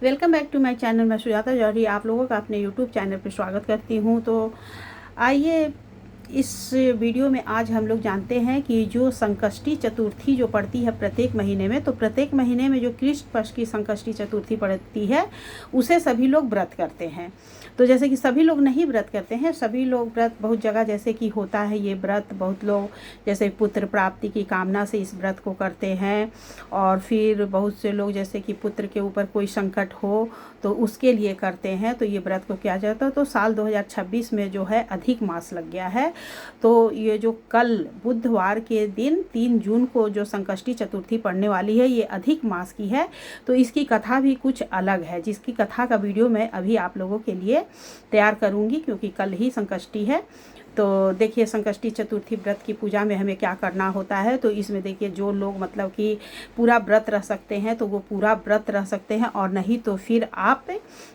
Welcome back to my channel. मैं सुजाता जौहरी आप लोगों का अपने यूट्यूब चैनल पर स्वागत करती हूँ। तो आइए इस वीडियो में आज हम लोग जानते हैं कि जो संकष्टी चतुर्थी जो पड़ती है प्रत्येक महीने में, तो प्रत्येक महीने में जो कृष्ण पक्ष की संकष्टी चतुर्थी पड़ती है उसे सभी लोग व्रत करते हैं। तो जैसे कि सभी लोग नहीं व्रत करते हैं, सभी लोग व्रत बहुत जगह जैसे कि होता है ये व्रत, बहुत लोग जैसे पुत्र प्राप्ति की कामना से इस व्रत को करते हैं। और फिर बहुत से लोग जैसे कि पुत्र के ऊपर कोई संकट हो तो उसके लिए करते हैं, तो ये व्रत को किया जाता है। तो साल 2026 में जो है अधिक मास लग गया है, तो ये जो कल बुधवार के दिन 3 जून को जो संकष्टी चतुर्थी पड़ने वाली है ये अधिक मास की है। तो इसकी कथा भी कुछ अलग है, जिसकी कथा का वीडियो मैं अभी आप लोगों के लिए तैयार करूंगी, क्योंकि कल ही संकष्टी है। तो देखिए संकष्टी चतुर्थी व्रत की पूजा में हमें क्या करना होता है। तो इसमें देखिए जो लोग मतलब कि पूरा व्रत रह सकते हैं तो वो पूरा व्रत रह सकते हैं, और नहीं तो फिर आप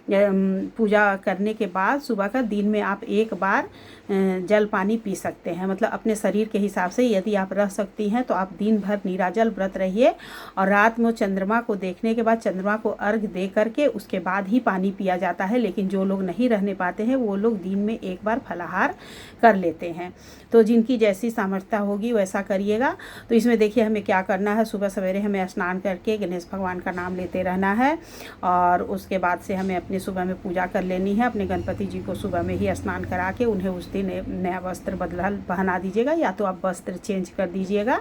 पूजा करने के बाद सुबह का दिन में आप एक बार जल पानी पी सकते हैं। मतलब अपने शरीर के हिसाब से यदि आप रह सकती हैं तो आप दिन भर निराजल व्रत रहिए, और रात में चंद्रमा को देखने के बाद चंद्रमा को अर्घ दे करके उसके बाद ही पानी पिया जाता है। लेकिन जो लोग नहीं रहने पाते हैं वो लोग दिन में एक बार फलाहार कर लेते हैं। तो जिनकी जैसी सामर्थ्यता होगी वैसा करिएगा। तो इसमें देखिए हमें क्या करना है, सुबह सवेरे हमें स्नान करके गणेश भगवान का नाम लेते रहना है, और उसके बाद से हमें अपने सुबह में पूजा कर लेनी है। अपने गणपति जी को सुबह में ही स्नान करा के उन्हें उस दिन नया वस्त्र पहना दीजिएगा, या तो आप वस्त्र चेंज कर दीजिएगा।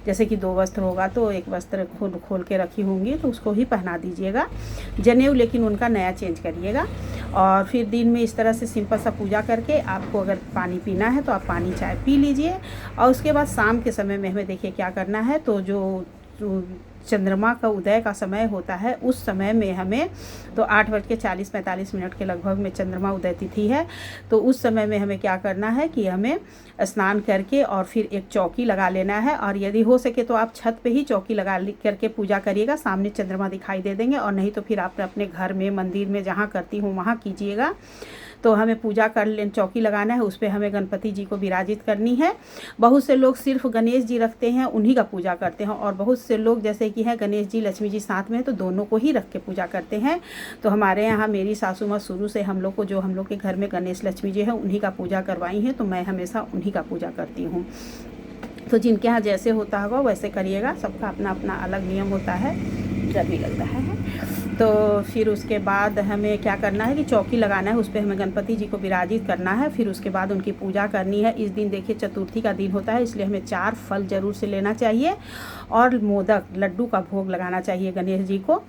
जैसे कि 2 वस्त्र होगा तो एक वस्त्र खोल के रखी होंगी तो उसको ही पहना दीजिएगा। जनेऊ लेकिन उनका नया चेंज करिएगा। और फिर दिन में इस तरह से सिंपल सा पूजा करके आपको अगर पानी पीना है तो आप पानी चाय पी लीजिए। और उसके बाद शाम के समय में हमें देखिए क्या करना है, तो जो चंद्रमा का उदय का समय होता है उस समय में हमें तो 8:40-45 के लगभग में चंद्रमा उदय तिथि है। तो उस समय में हमें क्या करना है कि हमें स्नान करके और फिर एक चौकी लगा लेना है, और यदि हो सके तो आप छत पे ही चौकी लगा करके पूजा करिएगा, सामने चंद्रमा दिखाई दे देंगे। और नहीं तो फिर आप अपने घर में मंदिर में जहाँ करती हूँ वहाँ कीजिएगा। तो हमें पूजा कर ले, चौकी लगाना है, उस पर हमें गणपति जी को विराजित करनी है। बहुत से लोग सिर्फ गणेश जी रखते हैं, उन्हीं का पूजा करते हैं, और बहुत से लोग जैसे कि है गणेश जी लक्ष्मी जी साथ में, तो दोनों को ही रख के पूजा करते हैं। तो हमारे यहाँ मेरी सासू माँ शुरू से हम लोग को जो हम लोग के घर में गणेश लक्ष्मी जी है उन्हीं का पूजा करवाई है, तो मैं हमेशा उन्हीं का पूजा करती हूँ। तो जिनके यहाँ जैसे होता होगा वैसे करिएगा, सबका अपना अपना अलग नियम होता है। गर्मी लग रहा है। तो फिर उसके बाद हमें क्या करना है कि चौकी लगाना है, उस पर हमें गणपति जी को विराजित करना है। फिर उसके बाद उनकी पूजा करनी है। इस दिन देखिए चतुर्थी का दिन होता है, इसलिए हमें 4 फल जरूर से लेना चाहिए, और मोदक लड्डू का भोग लगाना चाहिए गणेश जी को।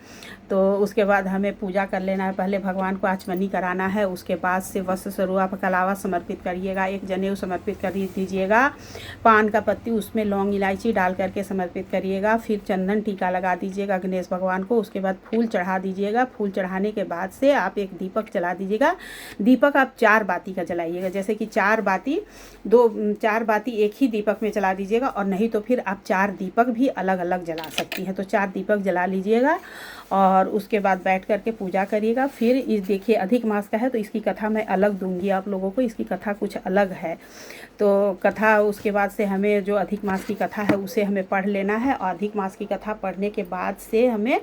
तो उसके बाद हमें पूजा कर लेना है, पहले भगवान को आचमनी कराना है, उसके बाद से वस्त्र स्वरूप कलावा समर्पित करिएगा, एक जनेऊ समर्पित कर दीजिएगा, पान का पत्ती उसमें लौंग इलायची डाल करके समर्पित करिएगा। फिर चंदन टीका लगा दीजिएगा गणेश भगवान को, उसके बाद फूल चढ़ा दीजिएगा। फूल चढ़ाने के बाद से आप एक दीपक जला दीजिएगा। दीपक आप 4 बाती का जलाइएगा, जैसे कि 4 बाती एक ही दीपक में जला दीजिएगा, और नहीं तो फिर आप 4 दीपक भी अलग अलग जला सकती हैं। तो 4 दीपक जला लीजिएगा, और उसके बाद बैठ करके पूजा करिएगा। फिर इस देखिए अधिक मास का है तो इसकी कथा मैं अलग दूंगी आप लोगों को, इसकी कथा कुछ अलग है। तो कथा उसके बाद से हमें जो अधिक मास की कथा है उसे हमें पढ़ लेना है, और अधिक मास की कथा पढ़ने के बाद से हमें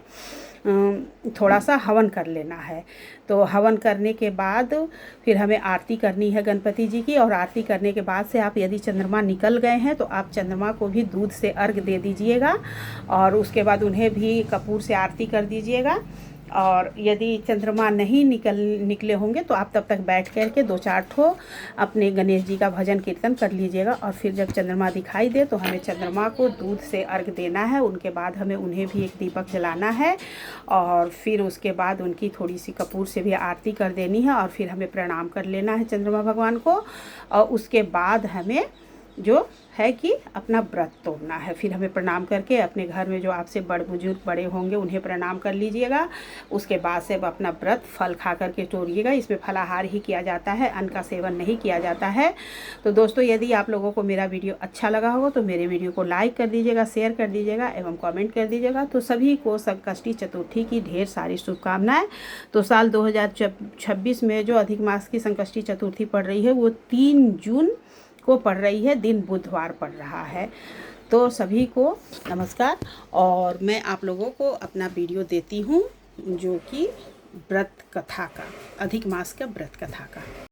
थोड़ा सा हवन कर लेना है। तो हवन करने के बाद फिर हमें आरती करनी है गणपति जी की, और आरती करने के बाद से आप यदि चंद्रमा निकल गए हैं तो आप चंद्रमा को भी दूध से अर्घ दे दीजिएगा, और उसके बाद उन्हें भी कपूर से आरती कर दीजिएगा। और यदि चंद्रमा नहीं निकले होंगे तो आप तब तक बैठ कर के 2-4 ठो अपने गणेश जी का भजन कीर्तन कर लीजिएगा। और फिर जब चंद्रमा दिखाई दे तो हमें चंद्रमा को दूध से अर्घ देना है, उनके बाद हमें उन्हें भी एक दीपक जलाना है, और फिर उसके बाद उनकी थोड़ी सी कपूर से भी आरती कर देनी है, और फिर हमें प्रणाम कर लेना है चंद्रमा भगवान को। और उसके बाद हमें जो है कि अपना व्रत तोड़ना है। फिर हमें प्रणाम करके अपने घर में जो आपसे बुजुर्ग बड़े होंगे उन्हें प्रणाम कर लीजिएगा। उसके बाद से अपना व्रत फल खा करके तोड़िएगा। इसमें फलाहार ही किया जाता है, अन्न का सेवन नहीं किया जाता है। तो दोस्तों यदि आप लोगों को मेरा वीडियो अच्छा लगा हो तो मेरे वीडियो को लाइक कर दीजिएगा, शेयर कर दीजिएगा एवं कमेंट कर दीजिएगा। तो सभी को संकष्टी चतुर्थी की ढेर सारी शुभकामनाएं। तो साल 2026 में जो अधिक मास की संकष्टी चतुर्थी पड़ रही है वो 3 जून को पड़ रही है, दिन बुधवार पड़ रहा है। तो सभी को नमस्कार, और मैं आप लोगों को अपना वीडियो देती हूँ जो कि व्रत कथा का, अधिक मास का व्रत कथा का।